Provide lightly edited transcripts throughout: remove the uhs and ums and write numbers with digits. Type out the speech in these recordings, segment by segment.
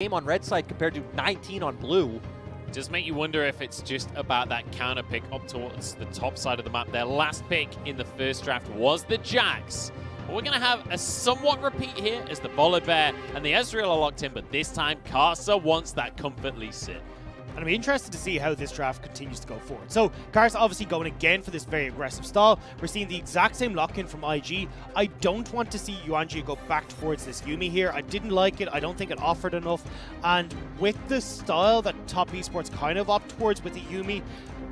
game on red side compared to 19 on blue. Does make you wonder if it's just about that counter pick up towards the top side of the map. Their last pick in the first draft was the Jax. But we're going to have a somewhat repeat here as the Volibear and the Ezreal are locked in, but this time Karsa wants that comfort Lee Sin. And I'm interested to see how this draft continues to go forward. So, Karsa obviously going again for this very aggressive style. We're seeing the exact same lock-in from IG. I don't want to see Yuanji go back towards this Yuumi here. I didn't like it. I don't think it offered enough. And with the style that Top Esports kind of opt towards with the Yuumi,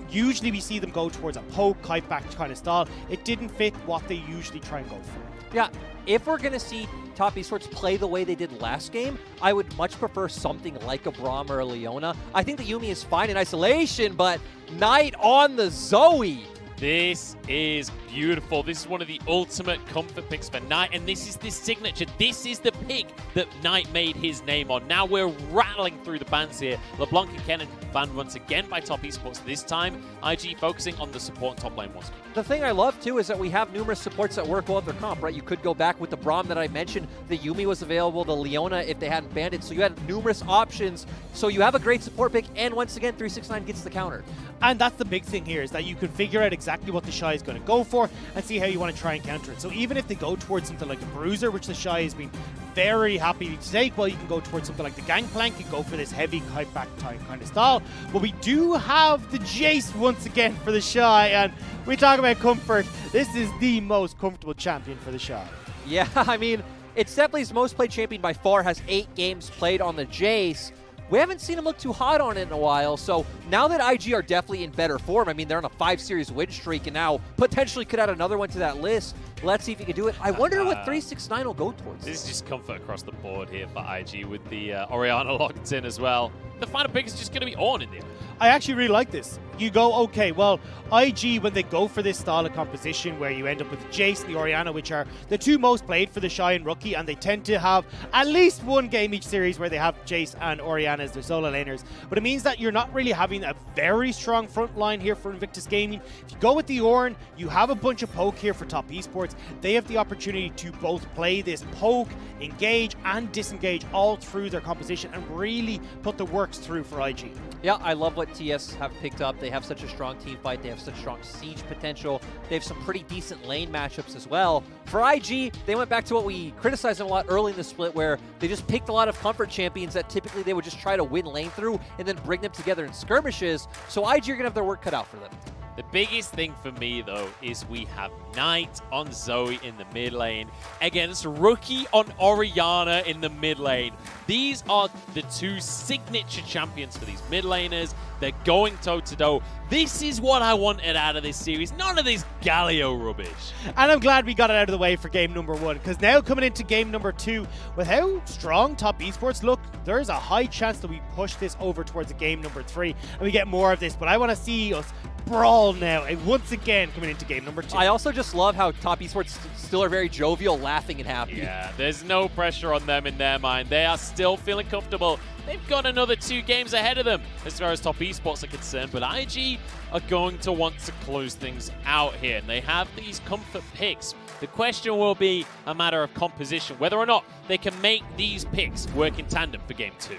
usually we see them go towards a poke, kite back kind of style. It didn't fit what they usually try and go for. Yeah, if we're going to see Top Esports play the way they did last game, I would much prefer something like a Braum or a Leona. I think the Yuumi is fine in isolation, but Knight on the Zoe. This is beautiful. This is one of the ultimate comfort picks for Knight, and this is the signature. This is the pick that Knight made his name on. Now we're rattling through the bans here. LeBlanc and Kennen banned once again by Top Esports. This time, IG focusing on the support and top lane once again. The thing I love, too, is that we have numerous supports that work well with their comp, right? You could go back with the Braum that I mentioned. The Yuumi was available, the Leona if they hadn't banned it. So you had numerous options. So you have a great support pick, and once again, 369 gets the counter. And that's the big thing here, is that you can figure out exactly what the Shy is going to go for and see how you want to try and counter it. So even if they go towards something like a Bruiser, which the Shy has been very happy to take, well, you can go towards something like the Gangplank and go for this heavy kite back time kind of style. But we do have the Jace once again for the Shy, and we talk about comfort. This is the most comfortable champion for the Shy. Yeah, I mean, it's definitely his most played champion by far, has 8 games played on the Jace. We haven't seen him look too hot on it in a while, so now that IG are definitely in better form, I mean, they're on a 5-series win streak and now potentially could add another one to that list. Let's see if he can do it. I wonder what 369 will go towards. This is just comfort across the board here for IG with the Orianna locked in as well. The final pick is just going to be Ornn in there. I actually really like this. You go, okay, well, IG, when they go for this style of composition where you end up with Jace and the Orianna, which are the 2 most played for the Shy and Rookie, and they tend to have at least one game each series where they have Jace and Orianna as their solo laners. But it means that you're not really having a very strong front line here for Invictus Gaming. If you go with the Ornn, you have a bunch of poke here for Top Esports. They have the opportunity to both play this poke, engage, and disengage all through their composition and really put the works through for IG. Yeah, I love what TS have picked up. They have such a strong team fight. They have such strong siege potential. They have some pretty decent lane matchups as well. For IG, they went back to what we criticized them a lot early in the split, where they just picked a lot of comfort champions that typically they would just try to win lane through and then bring them together in skirmishes. So IG are going to have their work cut out for them. The biggest thing for me, though, is we have Knight on Zoe in the mid lane against Rookie on Orianna in the mid lane. These are the 2 signature champions for these mid laners. They're going toe-to-toe. This is what I wanted out of this series. None of this Galio rubbish. And I'm glad we got it out of the way for game number 1, because now coming into game number 2, with how strong Top Esports look, there's a high chance that we push this over towards game number 3 and we get more of this. But I want to see us brawl now, and once again coming into game number 2. I also just love how Top Esports still are very jovial, laughing and happy. Yeah, there's no pressure on them in their mind. They are still feeling comfortable. They've got another 2 games ahead of them as far as Top Esports are concerned, but IG are going to want to close things out here, and they have these comfort picks. The question will be a matter of composition, whether or not they can make these picks work in tandem for game 2.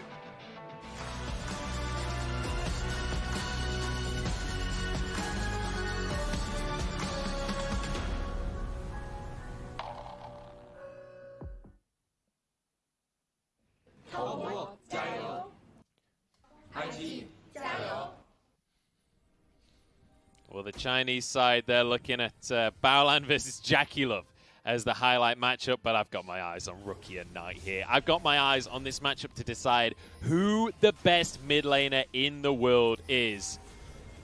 Well, the Chinese side, they're looking at Baolan versus Jackie Love as the highlight matchup, but I've got my eyes on Rookie and Knight here. I've got my eyes on this matchup to decide who the best mid laner in the world is.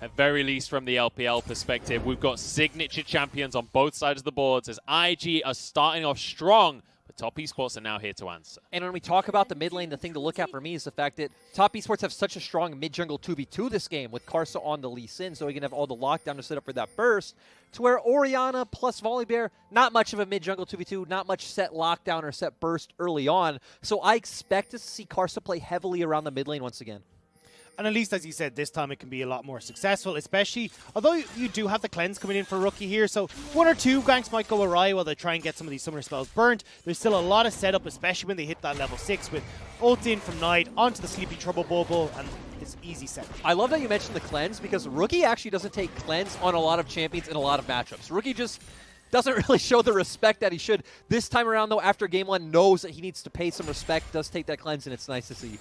At very least from the LPL perspective, we've got signature champions on both sides of the boards as IG are starting off strong, but Top Esports are now here to answer. And when we talk about the mid lane, the thing to look at for me is the fact that Top Esports have such a strong mid-jungle 2v2 this game with Karsa on the Lee Sin, so he can have all the lockdown to set up for that burst, to where Orianna plus Volibear, not much of a mid-jungle 2v2, not much set lockdown or set burst early on, so I expect to see Karsa play heavily around the mid lane once again. And at least, as you said, this time it can be a lot more successful, especially, although you do have the cleanse coming in for Rookie here, so 1 or 2 ganks might go awry while they try and get some of these summoner spells burnt. There's still a lot of setup, especially when they hit that level 6 with ult in from Knight onto the Sleepy Trouble Bubble, and it's easy set. I love that you mentioned the cleanse, because Rookie actually doesn't take cleanse on a lot of champions in a lot of matchups. Rookie just doesn't really show the respect that he should. This time around, though, after game 1, knows that he needs to pay some respect, does take that cleanse, and it's nice to see.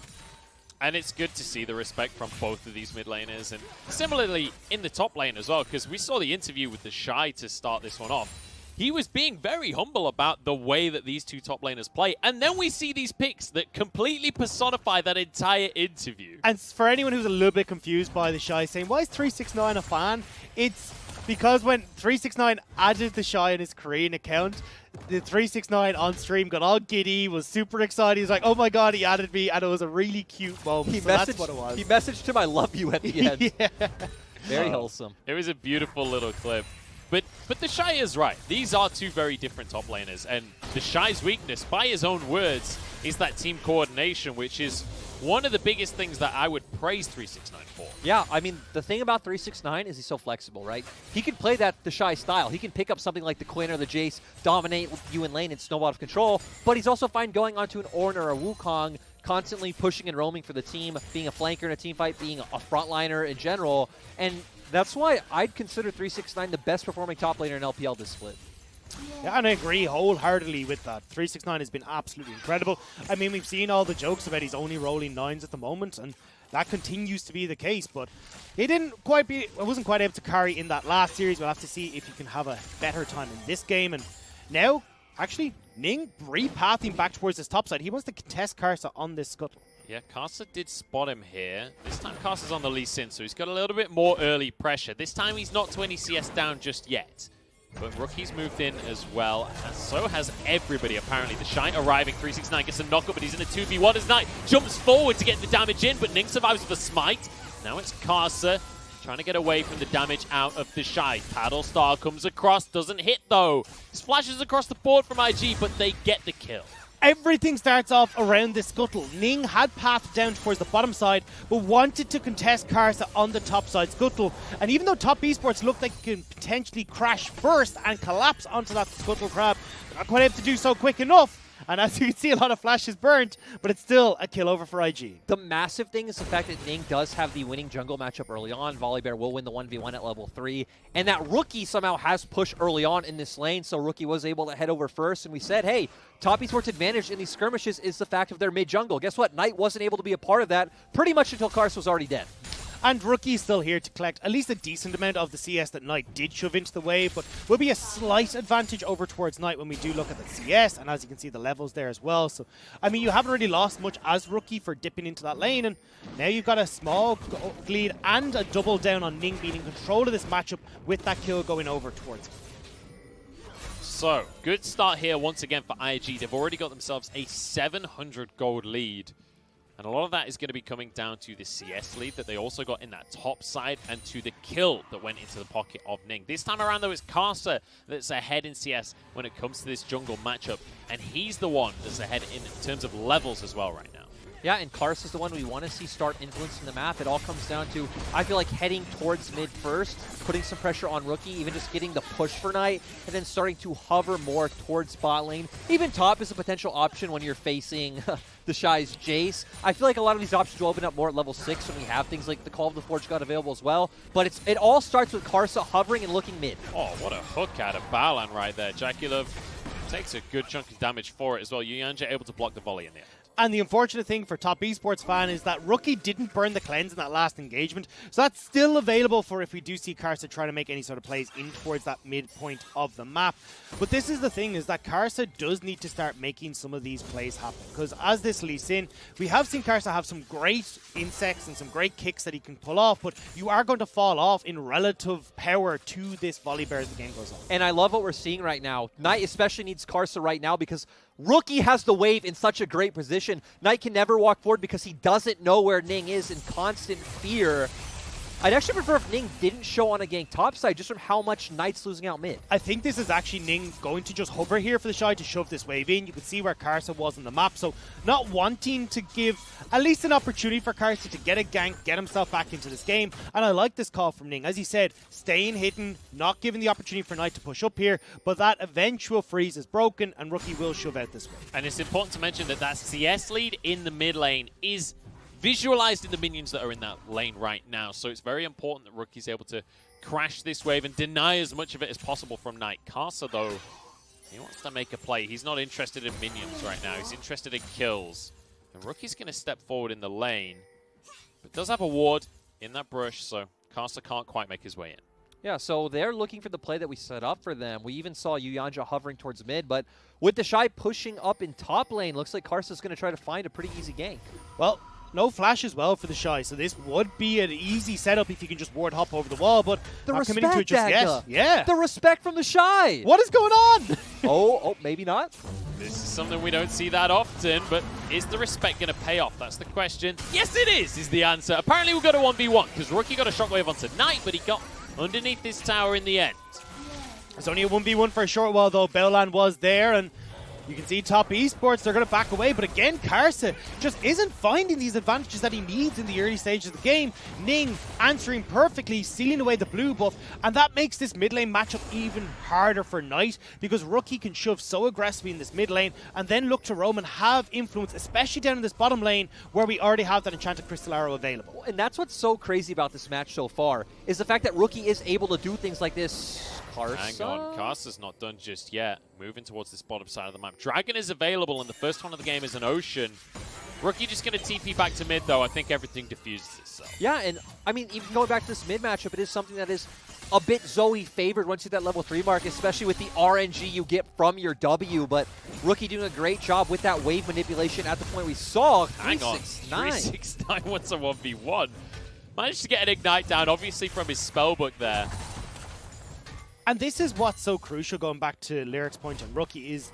And it's good to see the respect from both of these mid laners, and similarly in the top lane as well, because we saw the interview with the Shy to start this one off. He was being very humble about the way that these two top laners play, and then we see these picks that completely personify that entire interview. And for anyone who's a little bit confused by the Shy saying, why is 369 a fan? It's because when 369 added the Shy in his Korean account, the 369 on stream got all giddy, was super excited. He's like, oh my god, he added me, and it was a really cute moment. That's what it was. He messaged him, I love you, at the end. Yeah. Very wholesome. It was a beautiful little clip. But the Shy is right. These are two very different top laners, and the Shy's weakness, by his own words, is that team coordination, which is one of the biggest things that I would praise 369 for. Yeah, I mean, the thing about 369 is he's so flexible, right? He can play the Shy style. He can pick up something like the Quinn or the Jace, dominate you in lane and snowball out of control, but he's also fine going onto an Ornn or a Wukong, constantly pushing and roaming for the team, being a flanker in a team fight, being a frontliner in general, and that's why I'd consider 369 the best performing top laner in LPL this split. Yeah, and I agree wholeheartedly with that. 369 has been absolutely incredible. I mean, we've seen all the jokes about he's only rolling 9s at the moment, and that continues to be the case, but he wasn't quite able to carry in that last series. We'll have to see if he can have a better time in this game. And now, actually, Ning repathing back towards his top side. He wants to contest Karsa on this scuttle. Yeah, Karsa did spot him here. This time Karsa's on the Lee Sin, so he's got a little bit more early pressure. This time he's not 20 CS down just yet. But Rookie's moved in as well, and so has everybody apparently. The Shy arriving, 369 gets a knockup, but he's in a 2v1 as Knight jumps forward to get the damage in, but Ning survives with a smite. Now it's Karsa trying to get away from the damage out of the Shy. Paddle Star comes across, doesn't hit though. Splashes across the board from IG, but they get the kill. Everything starts off around this scuttle. Ning had pathed down towards the bottom side, but wanted to contest Karsa on the top side scuttle. And even though Top Esports looked like it can potentially crash first and collapse onto that scuttle crab, they're not quite able to do so quick enough. And as you can see, a lot of flashes burnt, but it's still a kill over for IG. The massive thing is the fact that Ning does have the winning jungle matchup early on. Volibear will win the 1v1 at level 3. And that Rookie somehow has push early on in this lane, so Rookie was able to head over first. And we said, hey, Top Esports' advantage in these skirmishes is the fact of their mid-jungle. Guess what? Knight wasn't able to be a part of that pretty much until Karsa was already dead. And Rookie is still here to collect at least a decent amount of the CS that Knight did shove into the wave, but will be a slight advantage over towards Knight when we do look at the CS, and as you can see, the levels there as well. So, I mean, you haven't really lost much as Rookie for dipping into that lane, and now you've got a small lead and a double down on Ning being in control of this matchup with that kill going over towards him. So, good start here once again for IG. They've already got themselves a 700 gold lead. And a lot of that is going to be coming down to the CS lead that they also got in that top side and to the kill that went into the pocket of Ning. This time around, though, it's Karsa that's ahead in CS when it comes to this jungle matchup. And he's the one that's ahead in terms of levels as well right now. Yeah, and Karsa is the one we want to see start influencing the map. It all comes down to, I feel like, heading towards mid first, putting some pressure on Rookie, even just getting the push for Knight, and then starting to hover more towards bot lane. Even top is a potential option when you're facing the Shy's Jace. I feel like a lot of these options will open up more at level 6 when we have things like the Call of the Forge God available as well. But it all starts with Karsa hovering and looking mid. Oh, what a hook out of Balan right there. Jakilov takes a good chunk of damage for it as well. Yuyanja able to block the volley in there. And the unfortunate thing for Top Esports fan is that Rookie didn't burn the cleanse in that last engagement. So that's still available for if we do see Karsa trying to make any sort of plays in towards that midpoint of the map. But this is the thing, is that Karsa does need to start making some of these plays happen. Because as this Lee Sin, we have seen Karsa have some great insects and some great kicks that he can pull off, but you are going to fall off in relative power to this Volibear as the game goes on. And I love what we're seeing right now. Knight especially needs Karsa right now because Rookie has the wave in such a great position. Knight can never walk forward because he doesn't know where Ning is, in constant fear. I'd actually prefer if Ning didn't show on a gank topside, just from how much Knight's losing out mid. I think this is actually Ning going to just hover here for the Shy to shove this wave in. You can see where Karsa was on the map, so not wanting to give at least an opportunity for Karsa to get a gank, get himself back into this game. And I like this call from Ning. As he said, staying hidden, not giving the opportunity for Knight to push up here, but that eventual freeze is broken and Rookie will shove out this way. And it's important to mention that that CS lead in the mid lane is visualized in the minions that are in that lane right now. So it's very important that Rookie's able to crash this wave and deny as much of it as possible from Knight. Karsa, though, he wants to make a play. He's not interested in minions right now. He's interested in kills. And Rookie's going to step forward in the lane, but does have a ward in that brush, so Karsa can't quite make his way in. Yeah, so they're looking for the play that we set up for them. We even saw Yuyanja hovering towards mid, but with the Shy pushing up in top lane, looks like Karsa's going to try to find a pretty easy gank. Well, no flash as well for the Shy, so this would be an easy setup if you can just ward hop over the wall, but The not committing to it just respect, yet. Yeah. The respect from the Shy! What is going on? Oh, maybe not. This is something we don't see that often, but is the respect going to pay off? That's the question. Yes, it is the answer. Apparently we've got a 1v1, because Rookie got a shockwave onto Knight, but he got underneath this tower in the end. It's only a 1v1 for a short while, though. Bellland was there, and you can see top esports, they're going to back away. But again, Karsa just isn't finding these advantages that he needs in the early stages of the game. Ning answering perfectly, sealing away the blue buff, and that makes this mid lane matchup even harder for Knight, because Rookie can shove so aggressively in this mid lane and then look to roam and have influence, especially down in this bottom lane where we already have that enchanted crystal arrow available. And that's what's so crazy about this match so far, is the fact that Rookie is able to do things like this. Karsa? Hang on, Karsa's not done just yet. Moving towards this bottom side of the map. Dragon is available, and the first one of the game is an Ocean. Rookie just going to TP back to mid, though. I think everything diffuses itself. Yeah, and I mean, even going back to this mid matchup, it is something that is a bit Zoe favored once you hit that level 3 mark, especially with the RNG you get from your W. But Rookie doing a great job with that wave manipulation at the point we saw. Hang on, 369 wants a 1v1. Managed to get an Ignite down, obviously from his spellbook there. And this is what's so crucial, going back to Lyric's point on Rookie, is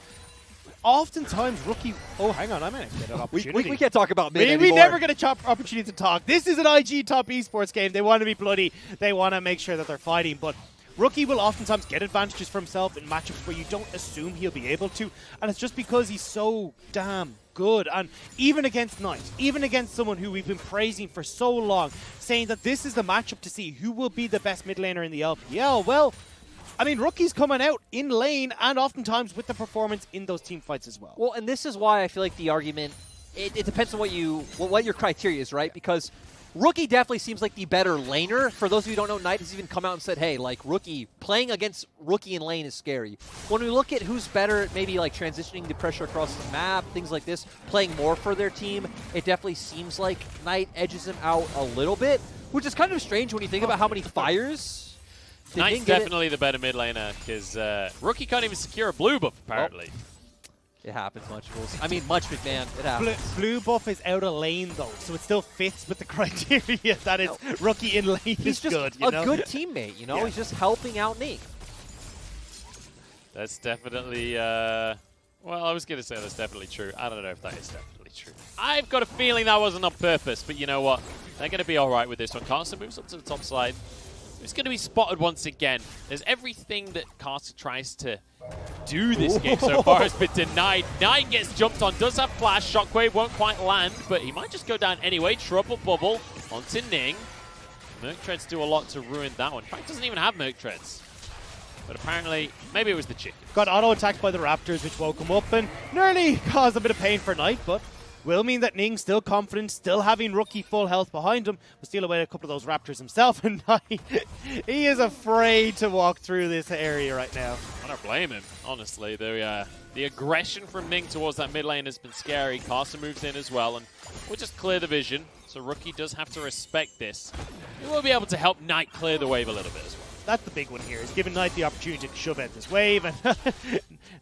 oftentimes Rookie... Oh, hang on, I might get an opportunity. We can't talk about mid We anymore. never get an opportunity to talk. This is an IG top esports game. They want to be bloody. They want to make sure that they're fighting. But Rookie will oftentimes get advantages for himself in matchups where you don't assume he'll be able to. And it's just because he's so damn good. And even against Knight, even against someone who we've been praising for so long, saying that this is the matchup to see who will be the best mid laner in the LPL, well, I mean, Rookie's coming out in lane and oftentimes with the performance in those team fights as well. Well, and this is why I feel like the argument, it depends on what your criteria is, right? Because Rookie definitely seems like the better laner. For those of you who don't know, Knight has even come out and said, hey, like, Rookie, playing against Rookie in lane is scary. When we look at who's better at maybe like transitioning the pressure across the map, things like this, playing more for their team, it definitely seems like Knight edges him out a little bit, which is kind of strange when you think about how many fires... Knight's definitely the better mid laner, because Rookie can't even secure a blue buff, apparently. It happens, Munchables. I mean, McMahon, it happens. Blue buff is out of lane, though, so it still fits with the criteria that is Rookie in lane He's is just good. a good teammate, you know? Yeah. He's just helping out Ning. That's definitely, well, I was going to say that's definitely true. I don't know if that is definitely true. I've got a feeling that wasn't on purpose, but you know what? They're going to be all right with this one. Karsa moves up to the top side. It's going to be spotted once again. There's everything that Karsa tries to do this game so far has been denied. Knight gets jumped on, does have flash. Shockwave won't quite land, but he might just go down anyway. Trouble bubble onto Ning. Merc Treads do a lot to ruin that one. In fact, doesn't even have Merc Treads. But apparently, maybe it was the chicken. Got auto-attacked by the Raptors, which woke him up and nearly caused a bit of pain for Knight, but will mean that Ning's still confident, still having Rookie full health behind him, will steal away a couple of those Raptors himself, and he is afraid to walk through this area right now. I don't blame him, honestly. The aggression from Ning towards that mid lane has been scary. Karsa moves in as well, and we'll just clear the vision. So Rookie does have to respect this. He will be able to help Knight clear the wave a little bit as well. That's the big one here, is giving Knight the opportunity to shove out this wave, and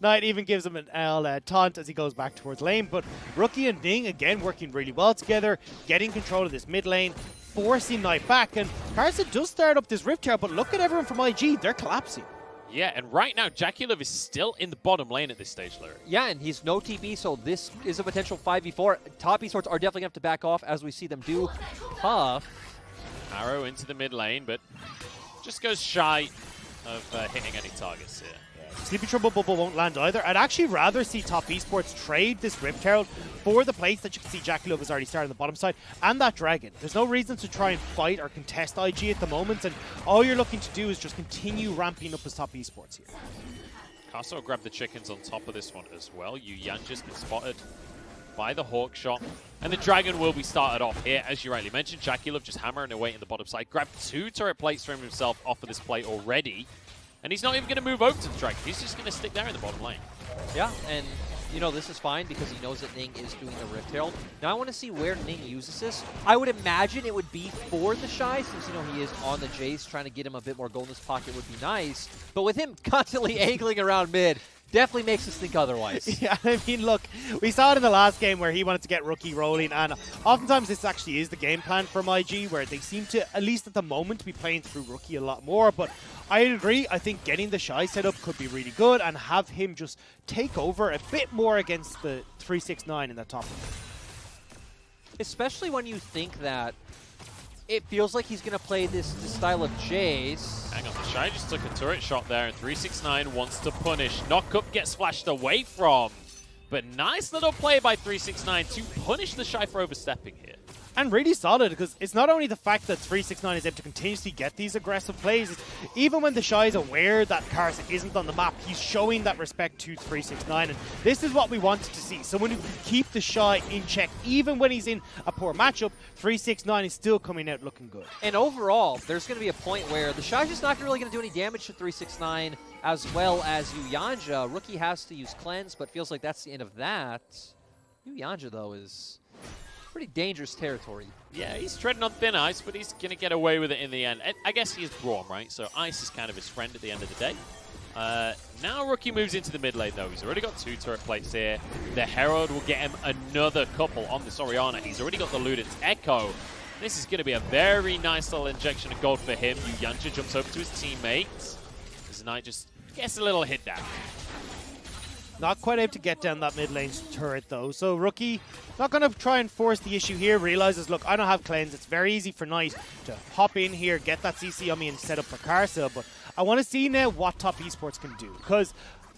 Knight even gives him an taunt as he goes back towards lane. But Rookie and Ning, again, working really well together, getting control of this mid lane, forcing Knight back. And Karsa does start up this Rift Tower, but look at everyone from IG, they're collapsing. Yeah, and right now, Jackie is still in the bottom lane at this stage, Lyric. Yeah, and he's no TB, so this is a potential 5v4. Top esports are definitely going to have to back off as we see them do. Puff. Arrow into the mid lane, but just goes shy of hitting any targets here. Sleepy Trouble Bubble won't land either. I'd actually rather see Top Esports trade this Rift Herald for the plates that you can see Jackie Love has already started on the bottom side and that Dragon. There's no reason to try and fight or contest IG at the moment, and all you're looking to do is just continue ramping up as Top Esports here. Castle grab the chickens on top of this one as well. Yuyanja's been spotted by the Hawk shot, and the Dragon will be started off here. As you rightly mentioned, Jackie Love just hammering away in the bottom side. Grabbed 2 turret plates from himself off of this plate already. And he's not even going to move over to the Dragon. He's just going to stick there in the bottom lane. Yeah, and you know, this is fine because he knows that Ning is doing the Rift Herald. Now I want to see where Ning uses this. I would imagine it would be for the Shy, since, you know, he is on the Jace, trying to get him a bit more gold in his pocket would be nice. But with him constantly angling around mid, definitely makes us think otherwise. Yeah, I mean, look, we saw it in the last game where he wanted to get Rookie rolling, and oftentimes this actually is the game plan from IG, where they seem to, at least at the moment, be playing through Rookie a lot more. But I agree, I think getting the Shy setup could be really good and have him just take over a bit more against the 369 in that top lane. Especially when you think that it feels like he's going to play this style of Jace. Hang on, the Shy just took a turret shot there, and 369 wants to punish. Knockup gets flashed away from, but nice little play by 369 to punish the Shy for overstepping here. And really solid, because it's not only the fact that 369 is able to continuously get these aggressive plays, it's even when the Shy is aware that Karsa isn't on the map, he's showing that respect to 369, and this is what we wanted to see. Someone who can keep the Shy in check, even when he's in a poor matchup. 369 is still coming out looking good. And overall, there's going to be a point where the Shy's just not really going to do any damage to 369, as well as Uyanja. Rookie has to use Cleanse, but feels like that's the end of that. Uyanja, though, is pretty dangerous territory. Yeah, he's treading on thin ice, but he's going to get away with it in the end. I guess he is Braum, right? So ice is kind of his friend at the end of the day. Now Rookie moves into the mid lane, though. He's already got 2 turret plates here. The Herald will get him another couple on this Orianna. He's already got the Luden's Echo. This is going to be a very nice little injection of gold for him. Uyanja jumps over to his teammates. This Knight just gets a little hit down. Not quite able to get down that mid lane turret, though. So Rookie not going to try and force the issue here. Realizes, look, I don't have Cleanse. It's very easy for Knight to hop in here, get that CC on me, and set up for Karsa. But I want to see now what Top Esports can do, because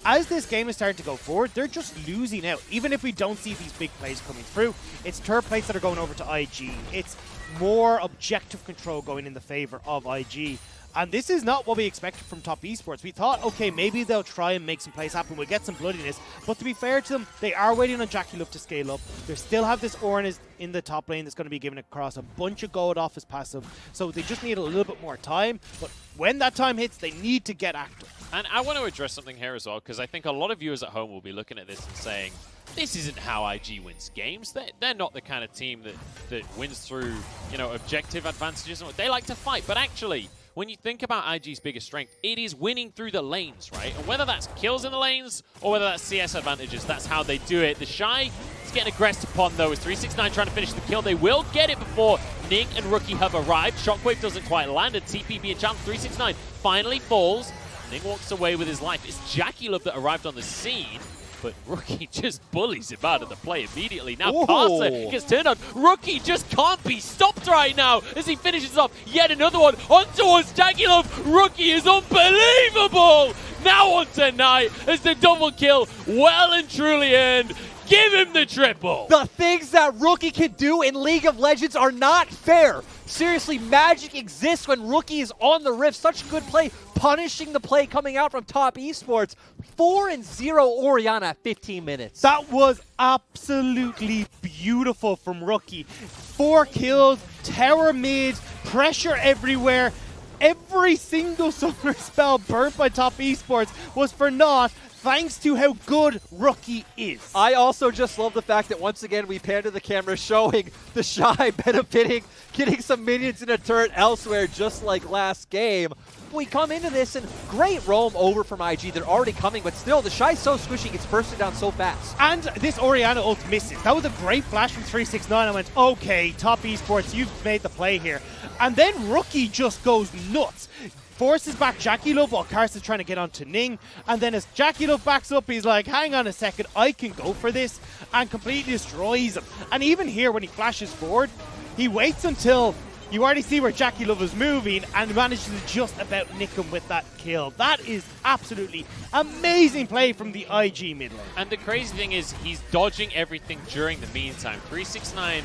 as this game is starting to go forward, they're just losing out. Even if we don't see these big plays coming through, it's turret plates that are going over to IG. It's more objective control going in the favor of IG. And this is not what we expected from Top Esports. We thought, okay, maybe they'll try and make some plays happen. We'll get some bloodiness. But to be fair to them, they are waiting on Jackie Love to scale up. They still have this Ornn in the top lane that's going to be given across a bunch of gold off his passive. So they just need a little bit more time. But when that time hits, they need to get active. And I want to address something here as well, because I think a lot of viewers at home will be looking at this and saying, this isn't how IG wins games. They're not the kind of team that wins through, you know, objective advantages. They like to fight. But actually, when you think about IG's biggest strength, it is winning through the lanes, right? And whether that's kills in the lanes or whether that's CS advantages, that's how they do it. The Shy is getting aggressed upon, though, as 369 trying to finish the kill. They will get it before Ning and Rookie have arrived. Shockwave doesn't quite land, and TP being challenged. 369 finally falls. Ning walks away with his life. It's Jackie Love that arrived on the scene, but Rookie just bullies him out of the play immediately. Now Karsa gets turned on. Rookie just can't be stopped right now as he finishes off yet another one on towards Jackie Love. Rookie is unbelievable. Now on tonight as the double kill well and truly earned. Give him the triple. The things that Rookie can do in League of Legends are not fair. Seriously, magic exists when Rookie is on the Rift. Such good play, punishing the play coming out from Top Esports. 4-0 Orianna at 15 minutes. That was absolutely beautiful from Rookie. 4 kills, tower mid, pressure everywhere. Every single summer spell burnt by Top Esports was for naught, thanks to how good Rookie is. I also just love the fact that once again we pan to the camera showing the Shy benefiting, getting some minions in a turret elsewhere just like last game. We come into this and great roam over from IG. They're already coming, but still the Shy's so squishy, gets bursted down so fast. And this Orianna ult misses. That was a great flash from 369. I went, okay, Top Esports, you've made the play here. And then Rookie just goes nuts. Forces back Jackie Love while Karsa's trying to get onto Ning. And then as Jackie Love backs up, he's like, hang on a second, I can go for this, and completely destroys him. And even here, when he flashes forward, he waits until You already see where Jackie Love is moving and manages to just about nick him with that kill. That is absolutely amazing play from the IG mid lane. And the crazy thing is, he's dodging everything during the meantime. 369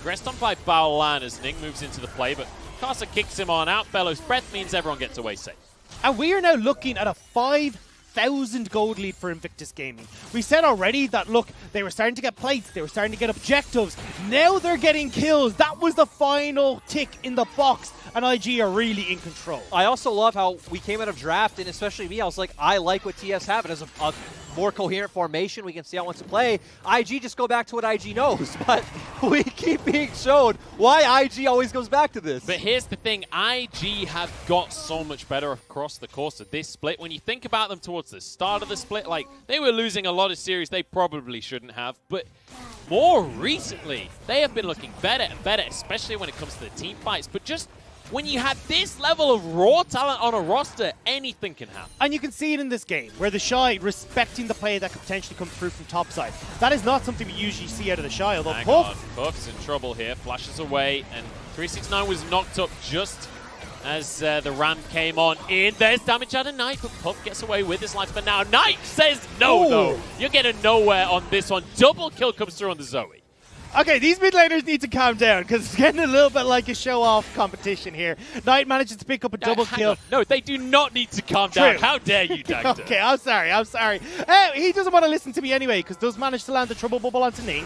pressed on by Baolan as Ning moves into the play, but Casa kicks him on out. Bellows Breath means everyone gets away safe. And we are now looking at a 5,000 gold lead for Invictus Gaming. We said already that, look, they were starting to get plates, they were starting to get objectives. Now they're getting kills. That was the final tick in the box, and IG are really in control. I also love how we came out of draft, and especially me, I was like, I like what TS have. It has a more coherent formation. We can see how it wants to play. IG just go back to what IG knows, but we keep being shown why IG always goes back to this. But here's the thing, IG have got so much better across the course of this split. When you think about them towards the start of the split, like, they were losing a lot of series they probably shouldn't have, but more recently, they have been looking better and better, especially when it comes to the team fights. But just when you have this level of raw talent on a roster, anything can happen. And you can see it in this game, where the Shy respecting the play that could potentially come through from topside. That is not something we usually see out of the Shy, although Hang on, Puff's in trouble here, flashes away, and 369 was knocked up just as the ramp came on in. There's damage out of Knight, but Puff gets away with his life. But now Knight says no, though. You're getting nowhere on this one. Double kill comes through on the Zoe. Okay, these mid laners need to calm down because it's getting a little bit like a show-off competition here. Knight manages to pick up a double kill. On. No, they do not need to calm down. How dare you, Dagda? Okay, I'm sorry. He doesn't want to listen to me anyway because does manage to land the trouble bubble onto Ning.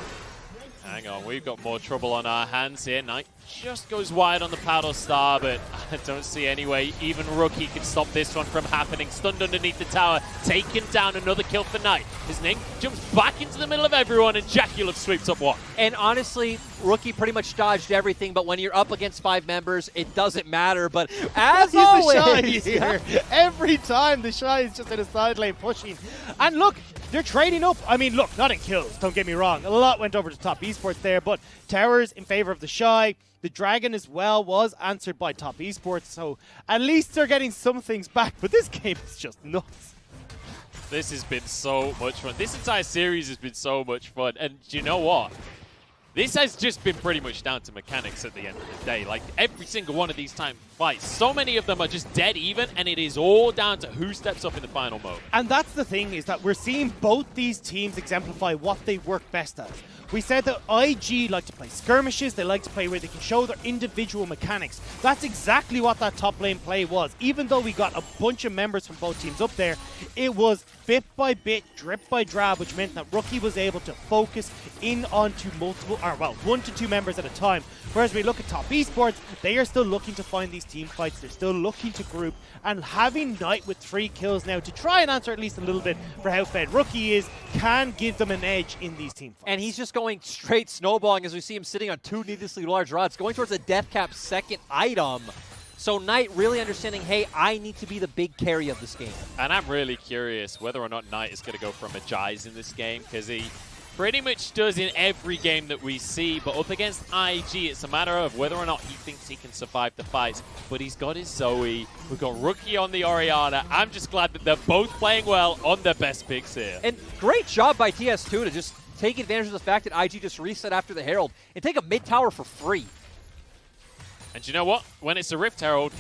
Hang on, we've got more trouble on our hands here. Knight just goes wide on the paddle star, but I don't see any way even Rookie can stop this one from happening. Stunned underneath the tower, taken down, another kill for Knight. His Ning jumps back into the middle of everyone, and Jackie sweeps up one. And honestly, Rookie pretty much dodged everything, but when you're up against 5 members, it doesn't matter. But as always, the Shy here. Every time the Shy is just in a side lane pushing. And look, they're trading up. I mean, look, not in kills, don't get me wrong. A lot went over to top esports there, but towers in favor of the Shy. The Dragon as well was answered by top esports, so at least they're getting some things back. But this game is just nuts. This has been so much fun. This entire series has been so much fun. And you know what? This has just been pretty much down to mechanics at the end of the day. Like, every single one of these time fights, so many of them are just dead even, and it is all down to who steps up in the final mode. And that's the thing, is that we're seeing both these teams exemplify what they work best at. We said that IG like to play skirmishes, they like to play where they can show their individual mechanics. That's exactly what that top lane play was. Even though we got a bunch of members from both teams up there, it was bit by bit, drip by drab, which meant that Rookie was able to focus in onto multiple, or well, 1 to 2 members at a time. Whereas we look at top esports, they are still looking to find these team fights, they're still looking to group, and having Knight with 3 kills now to try and answer at least a little bit for how fed Rookie is, can give them an edge in these team fights. And he's just going straight snowballing as we see him sitting on 2 needlessly large rods, going towards a death cap second item. So Knight really understanding, hey, I need to be the big carry of this game. And I'm really curious whether or not Knight is going to go from a Jaiz in this game, because he pretty much does in every game that we see, but up against IG, it's a matter of whether or not he thinks he can survive the fights. But he's got his Zoe, we've got Rookie on the Orianna. I'm just glad that they're both playing well on their best picks here. And great job by TS2 to just take advantage of the fact that IG just reset after the Herald and take a mid tower for free. And you know what? When it's a Rift Herald,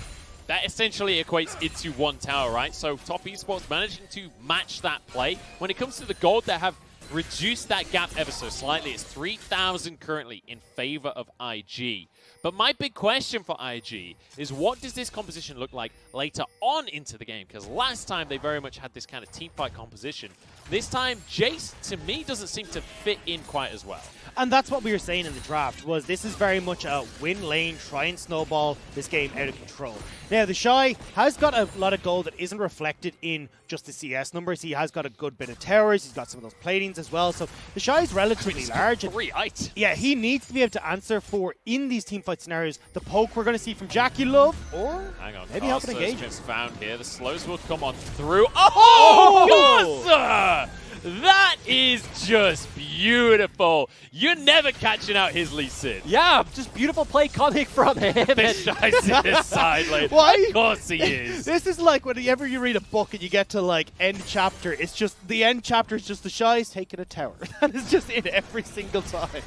that essentially equates into 1 tower, right? So Top Esports managing to match that play. When it comes to the gold, they have reduced that gap ever so slightly. It's 3,000 currently in favor of IG. But my big question for IG is, what does this composition look like later on into the game? Because last time they very much had this kind of team fight composition. This time, Jace, to me, doesn't seem to fit in quite as well. And that's what we were saying in the draft, was this is very much a win lane, try and snowball this game out of control. Now, the Shy has got a lot of gold that isn't reflected in just the CS numbers. He has got a good bit of towers, he's got some of those platings as well, so the Shy is relatively large. 3 height. Yeah, he needs to be able to answer for, in these teamfight scenarios, the poke we're going to see from Jackie Love, or hang on, maybe help an engage. Just found here. The slows will come on through. Oh, God, sir! That is just beautiful. You're never catching out his Lee Sin. Yeah, just beautiful play coming from him. This guy's in his side lane. Why? Of course he is. This is like whenever you read a book and you get to like end chapter, it's just, the end chapter is just the Shy's taking a tower. That is just in every single time.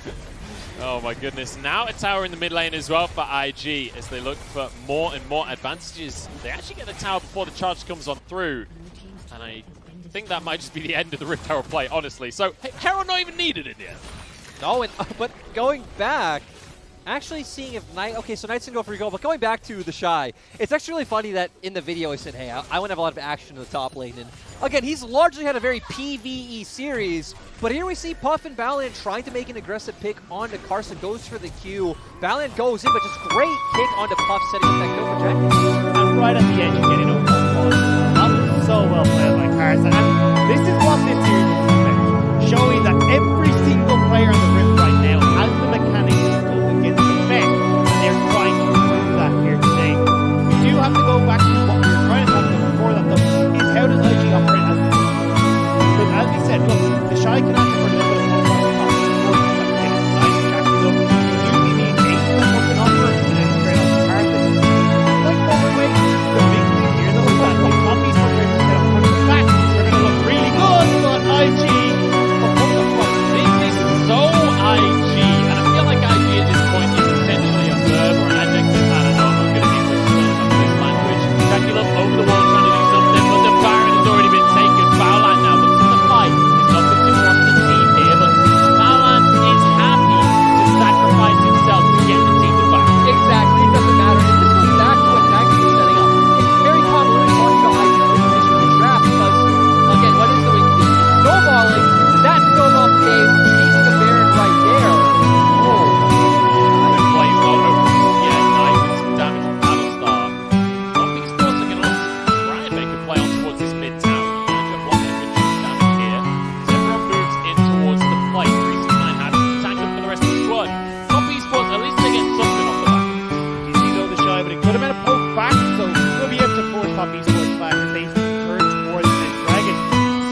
Oh my goodness. Now a tower in the mid lane as well for IG as they look for more and more advantages. They actually get the tower before the charge comes on through. And I think that might just be the end of the Rift Herald play, honestly. So Herald not even needed in the end. No, but going back, actually seeing if Knight, okay, so Knight's gonna go for recall, but going back to the Shy, it's actually really funny that in the video I said, hey, I want to have a lot of action in the top lane. And again, he's largely had a very PvE series, but here we see Puff and Valiant trying to make an aggressive pick onto Carson, goes for the Q. Valiant goes in, but just great kick onto Puff, setting up that kill for Jack. And right at the edge, you're getting over that was so well played by Carson. And this is what this series is about, showing that every single player in the Rift right now has the mechanics to go against the best, and they're trying to prove that here today. We do have to go back to what we were trying to talk about before that, though, is how does IG operate as a team? Because as we said, look, the Shy can act for a little bit of one right top, nice Jackie look. You usually need 8 to put an offer, and then trade off Carson. Like overweight, the big thing here, though, is that like top east players instead of putting them back, they're going to look really good, but IG will put them front. This is so IG, and I feel like IG at this point is essentially a verb or an adjective. I don't know, I'm not going to be English of this language. Jackie Love over the wall trying to do something, but the Baron has already been taken. Bowline now looks at the fight. He's not looking across the team here, but Bowline is happy to sacrifice himself to get the team to back. Exactly, it doesn't matter. And this goes back to what Max was setting up. It's very convoluted talking about IG position in the draft because, again, what is the weakness? It's snowballing. That snowball game, taking the Baron right there. Oh, Good play, Zono. Yeah, nice. Some damage from Battlestar. Nothing's supposed to get on. Try and make a play on towards this mid-town. Yanja blocking a good chunk of damage here. Everyone moves in towards the play. 369 has to tank up for the rest of the squad. Top esports, at least they get something off the back. You see though the Shy, but it could have been a poke back, so we'll be able to force top esports back as they turn towards the Dragon.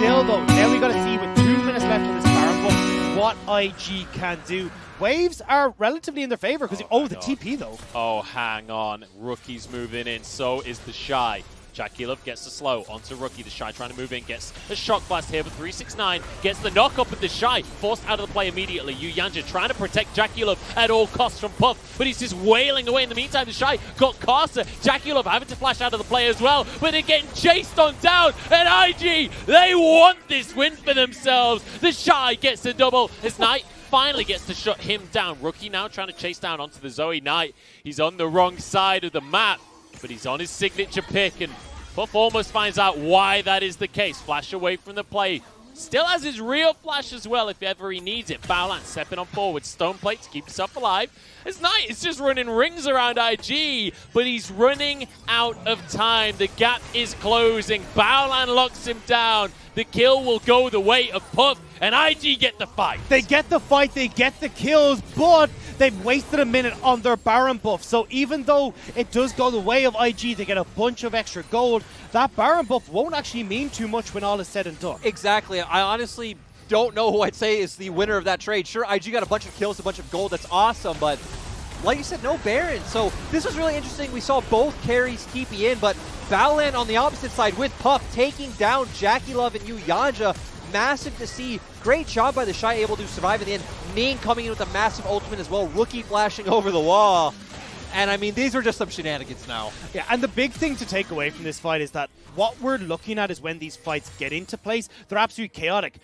Still though, now we got to see with 2 minutes left on this Baron book what IG can do. Waves are relatively in their favor because the TP though. Oh, hang on. Rookie's moving in. So is the Shy. Jackie Love gets the slow onto Rookie. The Shy trying to move in, gets a shock blast here, but 369 gets the knock up of the Shy, forced out of the play immediately. Yanja trying to protect Jackie Love at all costs from Puff, but he's just wailing away. In the meantime, the Shy got Carcer. Jackie Love having to flash out of the play as well, but they're getting chased on down. And IG, they want this win for themselves. The Shy gets the double as Knight finally gets to shut him down. Rookie now trying to chase down onto the Zoe Knight. He's on the wrong side of the map, but he's on his signature pick, and Puff almost finds out why that is the case. Flash away from the play. Still has his real flash as well if ever he needs it. Bowland stepping on forward. Stone plate to keep himself alive. As Knight is just running rings around IG, but he's running out of time. The gap is closing. Bowland locks him down. The kill will go the way of Puff, and IG get the fight. They get the fight, they get the kills, but they've wasted a minute on their Baron buff. So even though it does go the way of IG, they get a bunch of extra gold. That Baron buff won't actually mean too much when all is said and done. exactly. I honestly don't know who I'd say is the winner of that trade. Sure, IG got a bunch of kills, a bunch of gold. That's awesome, but like you said, no Baron. So this was really interesting. We saw both carries TP in, but Battleland on the opposite side with Puff taking down Jackie Love and Yanja. Massive to see. Great job by the Shy, able to survive in the end. Ning coming in with a massive ultimate as well. Rookie flashing over the wall. And I mean, these are just some shenanigans now. Yeah, and the big thing to take away from this fight is that what we're looking at is when these fights get into place, they're absolutely chaotic.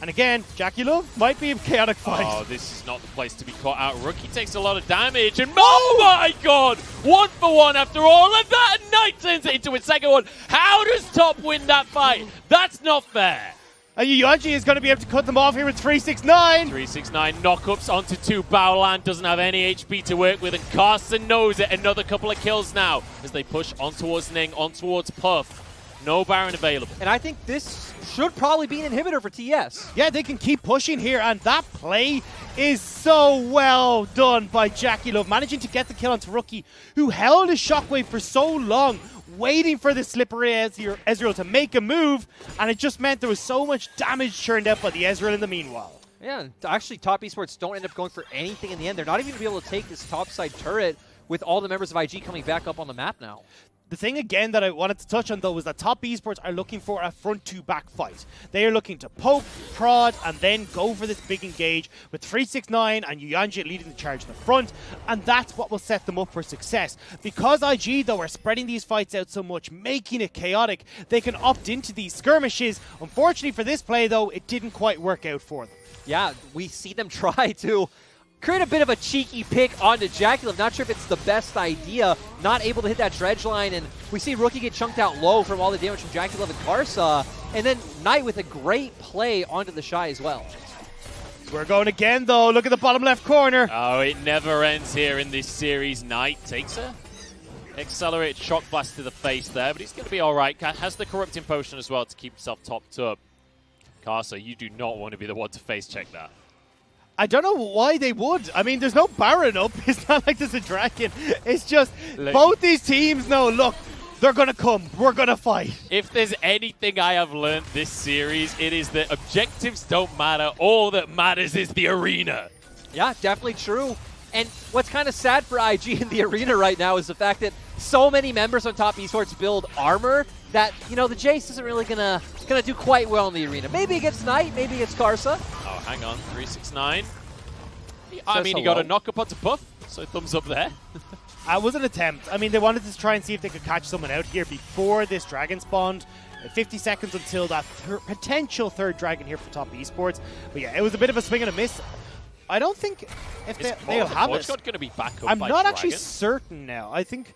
And again, Jackie Love might be a chaotic fight. Oh, this is not the place to be caught out. Rookie takes a lot of damage, and oh my god! 1 for 1 after all of that, and Knight turns it into a second one. How does Top win that fight? That's not fair. And Yuanji is going to be able to cut them off here with 369. 369 knockups onto 2. Bowland doesn't have any HP to work with, and Carson knows it. Another couple of kills now as they push on towards Ning, on towards Puff. No Baron available. And I think this should probably be an inhibitor for TS. Yeah, they can keep pushing here, and that play is so well done by Jackie Love, managing to get the kill onto Rookie, who held his shockwave for so long, waiting for the slippery Ezreal to make a move, and it just meant there was so much damage churned out by the Ezreal in the meanwhile. Yeah, and actually top esports don't end up going for anything in the end. They're not even going to be able to take this top side turret with all the members of IG coming back up on the map now. The thing again that I wanted to touch on though was that Top Esports are looking for a front-to-back fight. They are looking to poke, prod, and then go for this big engage with 369 and Yuyanji leading the charge in the front, and that's what will set them up for success. Because IG though are spreading these fights out so much, making it chaotic, they can opt into these skirmishes. Unfortunately for this play though, it didn't quite work out for them. Yeah, we see them try to create a bit of a cheeky pick onto JackeyLove. Not sure if it's the best idea. Not able to hit that dredge line, and we see Rookie get chunked out low from all the damage from JackeyLove and Karsa. And then Knight with a great play onto the Shy as well. We're going again though. Look at the bottom left corner. Oh, it never ends here in this series. Knight takes a accelerated shock blast to the face there, but he's going to be all right. Has the corrupting potion as well to keep himself topped up. Karsa, you do not want to be the one to face check that. I don't know why they would. I mean, there's no Baron up. It's not like there's a dragon. It's just both these teams know, look, they're going to come. We're going to fight. If there's anything I have learned this series, it is that objectives don't matter. All that matters is the arena. Yeah, definitely true. And what's kind of sad for IG in the arena right now is the fact that so many members on Top Esports build armor that, you know, the Jace isn't really gonna do quite well in the arena. Maybe against Knight, maybe against Karsa. Oh, hang on. 369. I mean, he got a knock up onto Puff, so thumbs up there. It was an attempt. I mean, they wanted to try and see if they could catch someone out here before this dragon spawned. 50 seconds until that potential third dragon here for Top Esports. But yeah, it was a bit of a swing and a miss. I don't think if they'll have it. Going to be back up I'm by not dragon. actually certain now. I think,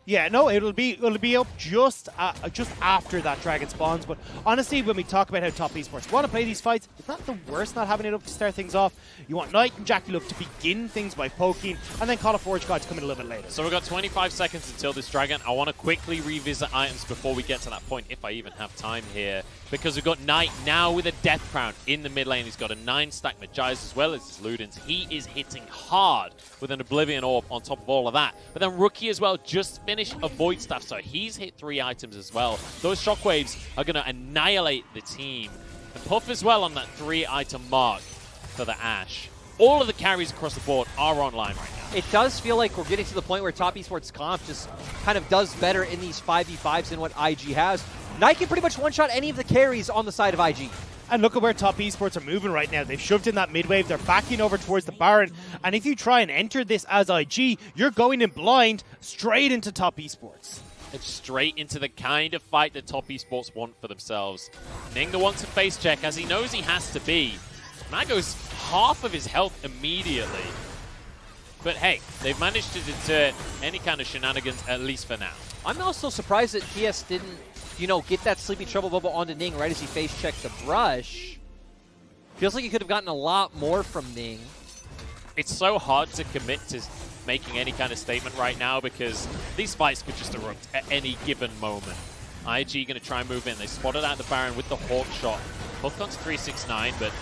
yeah, no, it'll be up just after that dragon spawns. But honestly, when we talk about how Top Esports want to play these fights, it's not the worst not having it up to start things off. You want Knight and JackeyLove to begin things by poking, and then Call of Forge God to come in a little bit later. So we've got 25 seconds until this dragon. I want to quickly revisit items before we get to that point, if I even have time here. Because we've got Knight now with a Death Crown in the mid lane. He's got a 9-stack Magi's as well as his Ludens. He is hitting hard with an Oblivion Orb on top of all of that. But then Rookie as well just finished a Void Staff, so he's hit 3 items as well. Those Shockwaves are going to annihilate the team. And Puff as well on that 3-item mark for the Ashe. All of the carries across the board are online right now. It does feel like we're getting to the point where Top Esports Comp just kind of does better in these 5v5s than what IG has. Knight can pretty much one-shot any of the carries on the side of IG. And look at where Top Esports are moving right now. They've shoved in that mid-wave. They're backing over towards the Baron. And if you try and enter this as IG, you're going in blind straight into Top Esports. It's straight into the kind of fight that Top Esports want for themselves. Ning the one to face check, as he knows he has to be. And that goes half of his health immediately. But hey, they've managed to deter any kind of shenanigans, at least for now. I'm also surprised that TS didn't, you know, get that Sleepy Trouble Bubble onto Ning right as he face checked the brush. Feels like he could have gotten a lot more from Ning. It's so hard to commit to making any kind of statement right now because these fights could just erupt at any given moment. IG going to try and move in. They spotted out the Baron with the Hawk shot. Hooked onto 369, but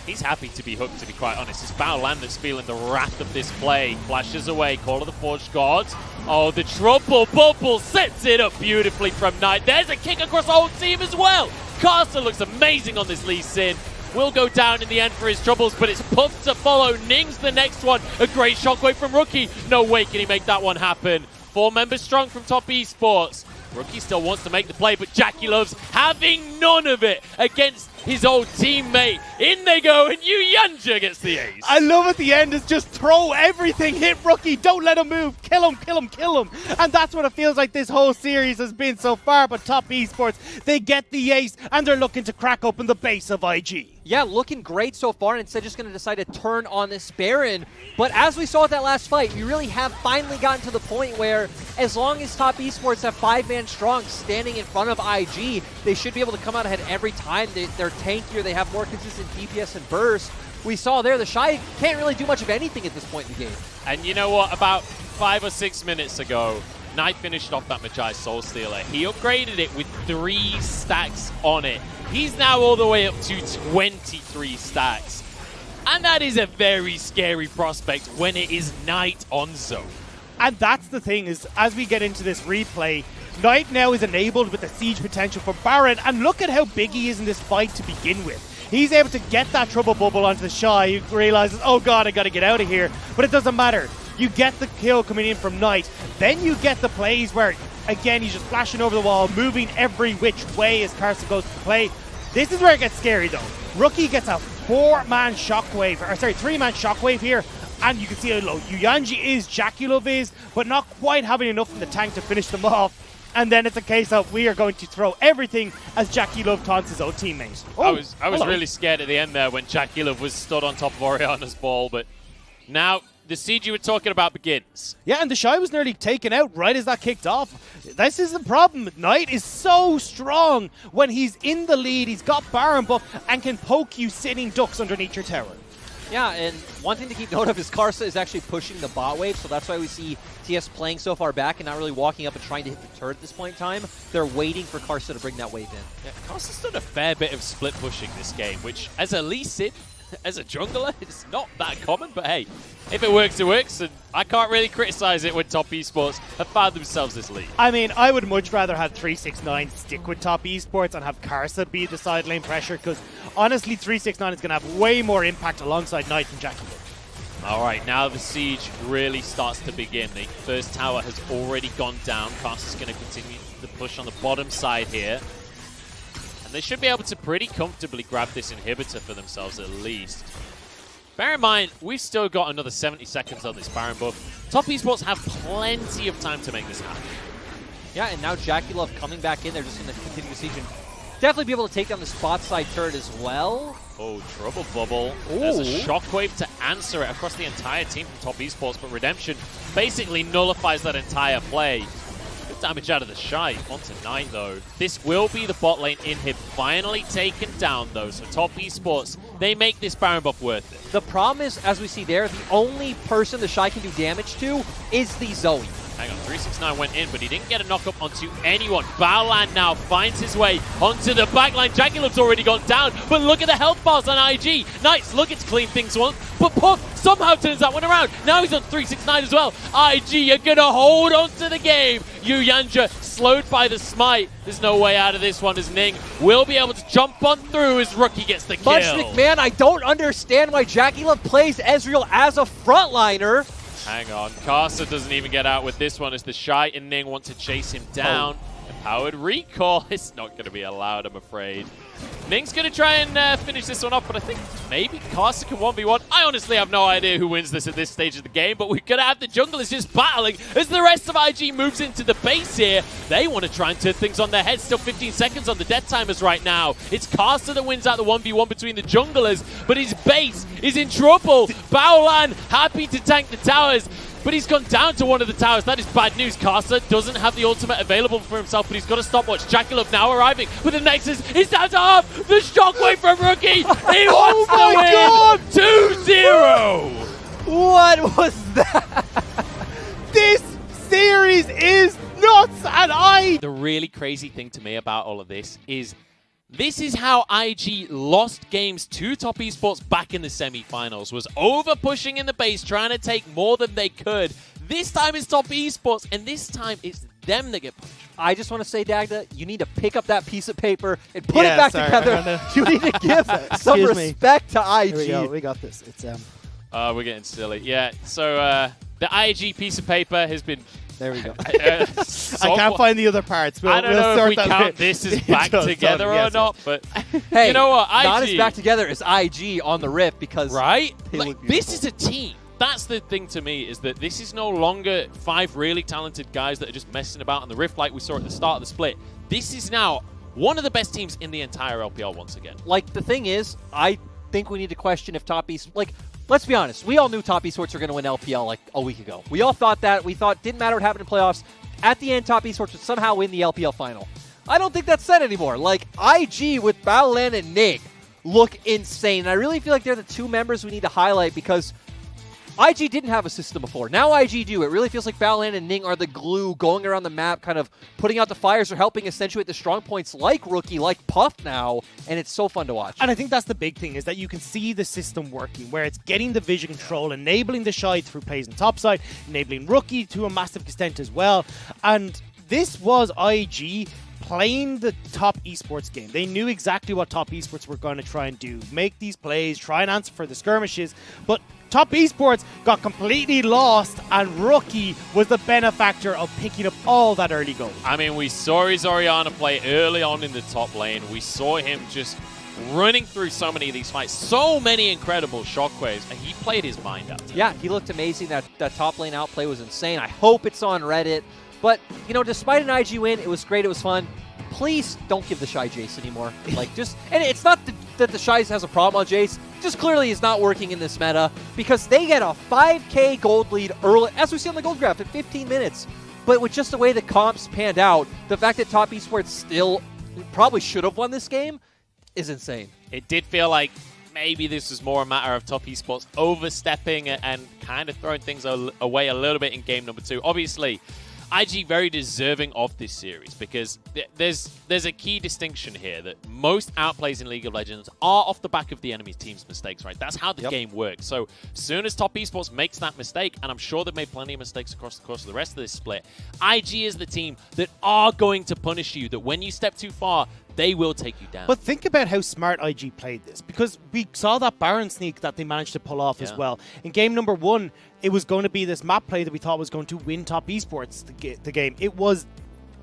he's happy to be hooked, to be quite honest. It's Baolan that's feeling the wrath of this play. Flashes away, Call of the Forged Gods. Oh, the Trouble Bubble sets it up beautifully from Knight. There's a kick across the whole team as well. Karsa looks amazing on this Lee Sin. Will go down in the end for his troubles, but it's Puff to follow. Ning's the next one. A great shockwave from Rookie. No way can he make that one happen. 4 members strong from Top Esports. Rookie still wants to make the play, but JackeyLove's having none of it against his old teammate. In they go, and Yuyanji gets the ace. I love at the end is just throw everything, hit Rookie, don't let him move, kill him, kill him, kill him. And that's what it feels like this whole series has been so far, but Top Esports, they get the ace, and they're looking to crack open the base of IG. Yeah, looking great so far, and instead just going to decide to turn on this Baron. But as we saw at that last fight, we really have finally gotten to the point where as long as Top Esports have 5-man strong standing in front of IG, they should be able to come out ahead every time. They're tankier, they have more consistent DPS and burst. We saw there, the Shy can't really do much of anything at this point in the game. And you know what? About 5 or 6 minutes ago, Knight finished off that Magi Soul Stealer. He upgraded it with 3 stacks on it. He's now all the way up to 23 stacks. And that is a very scary prospect when it is Knight on zone. And that's the thing, is as we get into this replay, Knight now is enabled with the siege potential for Baron, and look at how big he is in this fight to begin with. He's able to get that Trouble Bubble onto the Shy. He realizes, oh god, I gotta get out of here. But it doesn't matter. You get the kill coming in from Knight. Then you get the plays where, again, he's just flashing over the wall, moving every which way as Karsa goes to play. This is where it gets scary, though. Rookie gets a 4-man shockwave, or sorry, 3-man shockwave here. And you can see how low Yuyanji is, JackeyLove is, but not quite having enough in the tank to finish them off. And then it's a case of we are going to throw everything as JackeyLove taunts his own teammate. Oh, I was really scared at the end there when JackeyLove was stood on top of Oriana's ball, but now the siege you were talking about begins. Yeah, and the Shy was nearly taken out right as that kicked off. This is the problem. Knight is so strong when he's in the lead. He's got Baron buff and can poke you sitting ducks underneath your tower. Yeah, and one thing to keep note of is Karsa is actually pushing the bot wave, so that's why we see TS playing so far back and not really walking up and trying to hit the turret at this point in time. They're waiting for Karsa to bring that wave in. Yeah, Karsa's done a fair bit of split pushing this game, which as a Lee Sin, as a jungler, it's not that common, but hey, if it works, it works, and I can't really criticize it when Top Esports have found themselves this lead. I mean, I would much rather have 369 stick with Top Esports and have Karsa be the side lane pressure, because honestly, 369 is going to have way more impact alongside Knight and JackeyLove. All right, now the siege really starts to begin. The first tower has already gone down. Karsa's going to continue the push on the bottom side here. And they should be able to pretty comfortably grab this inhibitor for themselves at least. Bear in mind, we've still got another 70 seconds on this Baron buff. Top Esports have plenty of time to make this happen. Yeah, and now JackeyLove coming back in. They're just going to continue the siege and definitely be able to take down the spot side turret as well. Oh, Trouble Bubble. Ooh. There's a Shockwave to answer it across the entire team from Top Esports, but Redemption basically nullifies that entire play. Good damage out of the Shy. Onto 9, though. This will be the bot lane inhib finally taken down, though. So Top Esports, they make this Baron buff worth it. The problem is, as we see there, the only person the Shy can do damage to is the Zoe. Hang on, 369 went in, but he didn't get a knock-up onto anyone. Baolan now finds his way onto the backline. JackeyLove's already gone down, but look at the health bars on IG. Nice, looking to clean things once, but Puck somehow turns that one around. Now he's on 369 as well. IG, you're going to hold on to the game. Yuyanja slowed by the smite. There's no way out of this one as Ning will be able to jump on through as Rookie gets the kill. McMahon, I don't understand why JackeyLove plays Ezreal as a frontliner. Hang on, Karsa doesn't even get out with this one as the Shy and Ning want to chase him down. Empowered recall, it's not going to be allowed, I'm afraid. Ning's going to try and finish this one off, but I think maybe Karsa can 1v1. I honestly have no idea who wins this at this stage of the game, but we're going to have the junglers just battling as the rest of IG moves into the base here. They want to try and turn things on their head. Still 15 seconds on the death timers right now. It's Karsa that wins out the 1v1 between the junglers, but his base is in trouble. Baolan happy to tank the towers, but he's gone down to one of the towers. That is bad news. Karsa doesn't have the ultimate available for himself, but he's got a stopwatch. JackeyLove now arriving with the Nexus. He's down to half. The shockwave from Rookie. He wants the win. 2-0. What was that? This series is nuts, The really crazy thing to me about all of this is how IG lost games to Top Esports back in the semi-finals, was over-pushing in the base, trying to take more than they could. This time it's Top Esports, and this time it's them that get punished. I just want to say, Dagda, you need to pick up that piece of paper and put it back together. You need to give some respect to IG. Here we go. We got this. It's We're getting silly. Yeah, so the IG piece of paper has been... There we go. I can't find the other parts. I don't know if we count this as back together or not, but hey, you know what? IG, not as back together as IG on the Rift because right? Like, this is a team. That's the thing to me, is that this is no longer 5 really talented guys that are just messing about on the Rift like we saw at the start of the split. This is now one of the best teams in the entire LPL once again. Like, the thing is, I think we need to question if Top East... Like, let's be honest. We all knew Top Esports were going to win LPL like a week ago. We all thought that. We thought it didn't matter what happened in playoffs. At the end, Top Esports would somehow win the LPL final. I don't think that's said anymore. Like, IG with Baolan and Ning look insane. And I really feel like they're the 2 members we need to highlight because IG didn't have a system before. Now IG do. It really feels like Baolan and Ning are the glue going around the map, kind of putting out the fires or helping accentuate the strong points like Rookie, like Puff now, and it's so fun to watch. And I think that's the big thing, is that you can see the system working, where it's getting the vision control, enabling the Shy through plays on top side, enabling Rookie to a massive extent as well. And this was IG playing the Top Esports game. They knew exactly what Top Esports were going to try and do. Make these plays, try and answer for the skirmishes, but Top Esports got completely lost, and Rookie was the benefactor of picking up all that early gold. I mean, we saw his Orianna play early on in the top lane. We saw him just running through so many of these fights, so many incredible shockwaves, and he played his mind out. Yeah, he looked amazing. That top lane outplay was insane. I hope it's on Reddit. But, you know, despite an IG win, it was great, it was fun. Please don't give the Shy Jace anymore. Like, and it's not that the Shy has a problem on Jace, just clearly is not working in this meta, because they get a 5k gold lead early, as we see on the gold graph, in 15 minutes. But with just the way the comps panned out, the fact that Top Esports still probably should have won this game is insane. It did feel like maybe this was more a matter of Top Esports overstepping and kind of throwing things away a little bit in game number 2. Obviously, IG very deserving of this series, because there's a key distinction here that most outplays in League of Legends are off the back of the enemy team's mistakes, right? That's how the game works. So as soon as Top Esports makes that mistake, and I'm sure they've made plenty of mistakes across the course of the rest of this split, IG is the team that are going to punish you, that when you step too far, they will take you down. But think about how smart IG played this, because we saw that Baron sneak that they managed to pull off as well. In game number 1, it was going to be this map play that we thought was going to win Top Esports the game. It was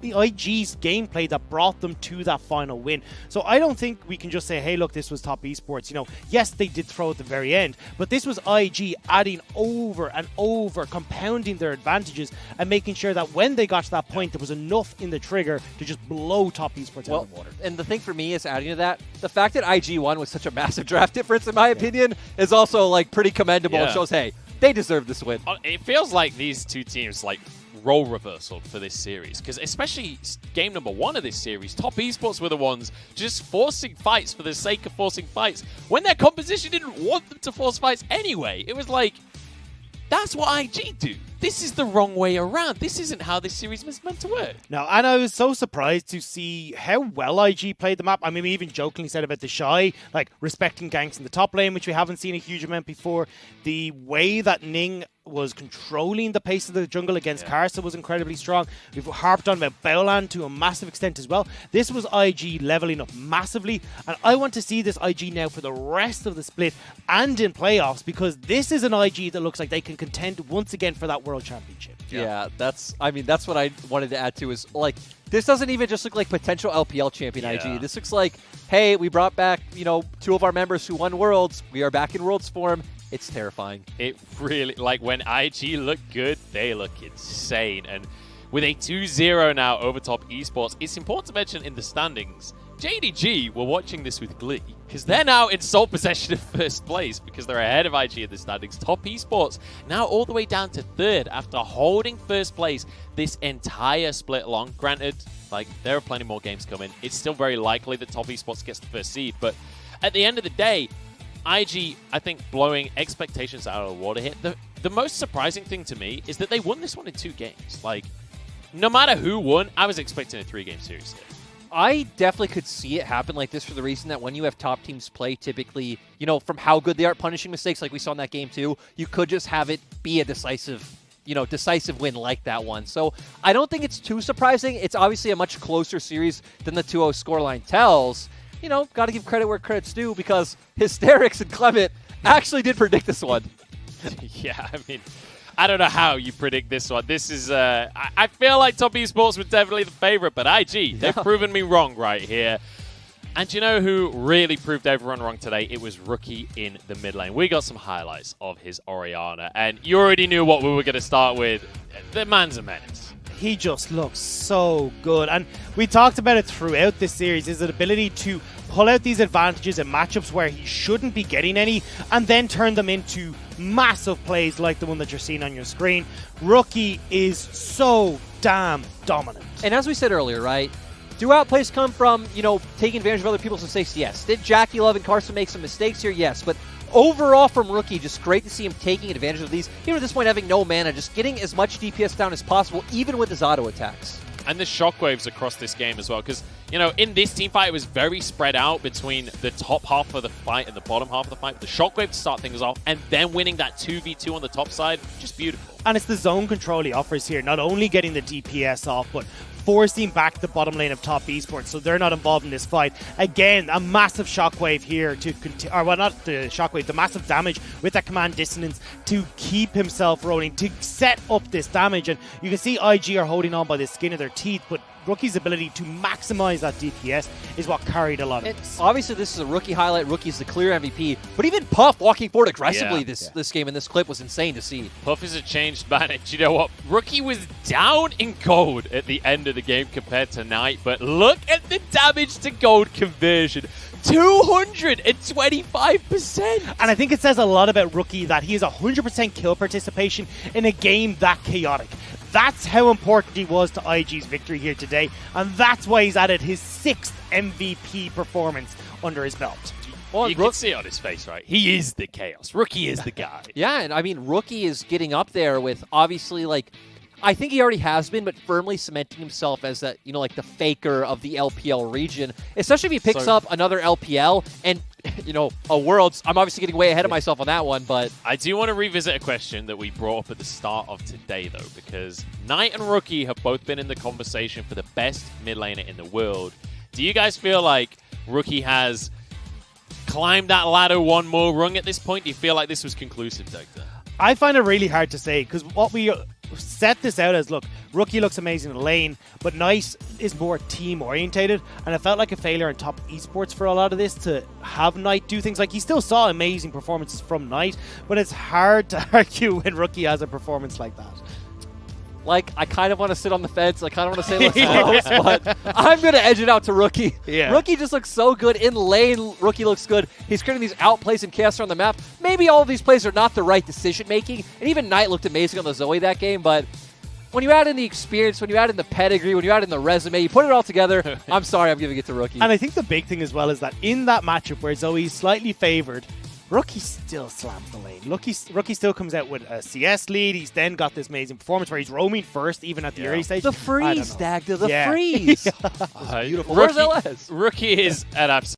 the IG's gameplay that brought them to that final win. So I don't think we can just say, hey, look, this was Top Esports. You know, yes, they did throw at the very end, but this was IG adding over and over, compounding their advantages and making sure that when they got to that point, there was enough in the trigger to just blow Top Esports out of the water. And the thing for me is, adding to that, the fact that IG won with such a massive draft difference, in my opinion, is also like pretty commendable. It shows, hey, they deserve this win. It feels like these two teams like role reversal for this series, because especially game number 1 of this series, Top Esports were the ones just forcing fights for the sake of forcing fights when their composition didn't want them to force fights anyway. It was like, that's what IG do. This is the wrong way around. This isn't how this series was meant to work. No, and I was so surprised to see how well IG played the map. I mean, we even jokingly said about the Shy, like respecting ganks in the top lane, which we haven't seen a huge amount before. The way that Ning was controlling the pace of the jungle against Karsa was incredibly strong. We've harped on about Baolan to a massive extent as well. This was IG leveling up massively, and I want to see this IG now for the rest of the split and in playoffs, because this is an IG that looks like they can contend once again for that World Championship. Yeah, that's what I wanted to add to, is like, this doesn't even just look like potential LPL champion IG. This looks like, hey, we brought back, you know, 2 of our members who won Worlds. We are back in Worlds form. It's terrifying. It really, like, when IG look good, they look insane. And with a 2-0 now over Top Esports, it's important to mention in the standings, JDG were watching this with glee, because they're now in sole possession of first place, because they're ahead of IG in the standings. Top Esports now all the way down to 3rd after holding first place this entire split long. Granted, like, there are plenty more games coming. It's still very likely that Top Esports gets the first seed, but at the end of the day, IG, I think, blowing expectations out of the water here. The most surprising thing to me is that they won this one in 2 games. Like, no matter who won, I was expecting a 3-game series here. I definitely could see it happen like this, for the reason that when you have top teams play, typically, you know, from how good they are at punishing mistakes, like we saw in that game too, you could just have it be a decisive win like that one. So I don't think it's too surprising. It's obviously a much closer series than the 2-0 scoreline tells. You know, got to give credit where credit's due, because Hysterics and Clement actually did predict this one. Yeah, I mean, I don't know how you predict this one. This is, I feel like Top Esports was definitely the favorite, but IG, they've proven me wrong right here. And you know who really proved everyone wrong today? It was Rookie in the mid lane. We got some highlights of his Orianna, and you already knew what we were going to start with. The man's a menace. He just looks so good, and we talked about it throughout this series, his ability to pull out these advantages in matchups where he shouldn't be getting any, and then turn them into massive plays like the one that you're seeing on your screen. Rookie is so damn dominant. And as we said earlier, right, do outplays come from, you know, taking advantage of other people's mistakes? Yes. Did Jackie Love and Carson make some mistakes here? Yes. But overall from Rookie, just great to see him taking advantage of these. Even at this point, having no mana, just getting as much DPS down as possible, even with his auto attacks. And the shockwaves across this game as well, because, You know, in this team fight, it was very spread out between the top half of the fight and the bottom half of the fight. The Shockwave to start things off, and then winning that 2v2 on the top side, just beautiful. And it's the zone control he offers here, not only getting the DPS off, but forcing back the bottom lane of top esports, so they're not involved in this fight. Again, a massive shockwave here to continue, or well, not the shockwave, the massive damage with that command dissonance to keep himself rolling, to set up this damage. And you can see IG are holding on by the skin of their teeth, but Rookie's ability to maximize that DPS is what carried a lot of this. Obviously, this is a Rookie highlight. Rookie's the clear MVP, but even Puff walking forward aggressively this game in this clip was insane to see. Puff is a changed man, and you know what? Rookie was down in gold at the end of the game compared to Knight, but look at the damage to gold conversion. 225%! And I think it says a lot about Rookie that he has 100% kill participation in a game that chaotic. That's how important he was to IG's victory here today, and that's why he's added his 6th MVP performance under his belt. Well, you can see it on his face, right? He is the chaos. Rookie is the guy. Yeah, and I mean, Rookie is getting up there with obviously, like, I think he already has been, but firmly cementing himself as that, you know, like the faker of the LPL region. Especially if he picks up another LPL and, you know, a Worlds. I'm obviously getting way ahead of myself on that one, but I do want to revisit a question that we brought up at the start of today, though, because Knight and Rookie have both been in the conversation for the best mid laner in the world. Do you guys feel like Rookie has climbed that ladder one more rung at this point? Do you feel like this was conclusive, Doctor? I find it really hard to say, because what we set this out as, look, Rookie looks amazing in the lane, but Knight is more team-orientated, and it felt like a failure in top esports for a lot of this to have Knight do things. Like, he still saw amazing performances from Knight, but it's hard to argue when Rookie has a performance like that. like, I kind of want to sit on the fence. I kind of want to say let's close, but I'm going to edge it out to Rookie. Yeah. Rookie just looks so good. In lane, Rookie looks good. He's creating these outplays and chaos around the map. Maybe all of these plays are not the right decision-making, and even Knight looked amazing on the Zoe that game, but when you add in the experience, when you add in the pedigree, when you add in the resume, you put it all together, I'm sorry, I'm giving it to Rookie. And I think the big thing as well is that in that matchup where Zoe's slightly favored, Rookie still slams the lane. Rookie still comes out with a CS lead. He's then got this amazing performance where he's roaming first, even at the early stage. The freeze, Dagda, the Yeah. freeze. Beautiful. Where's LS? Rookie is an absolute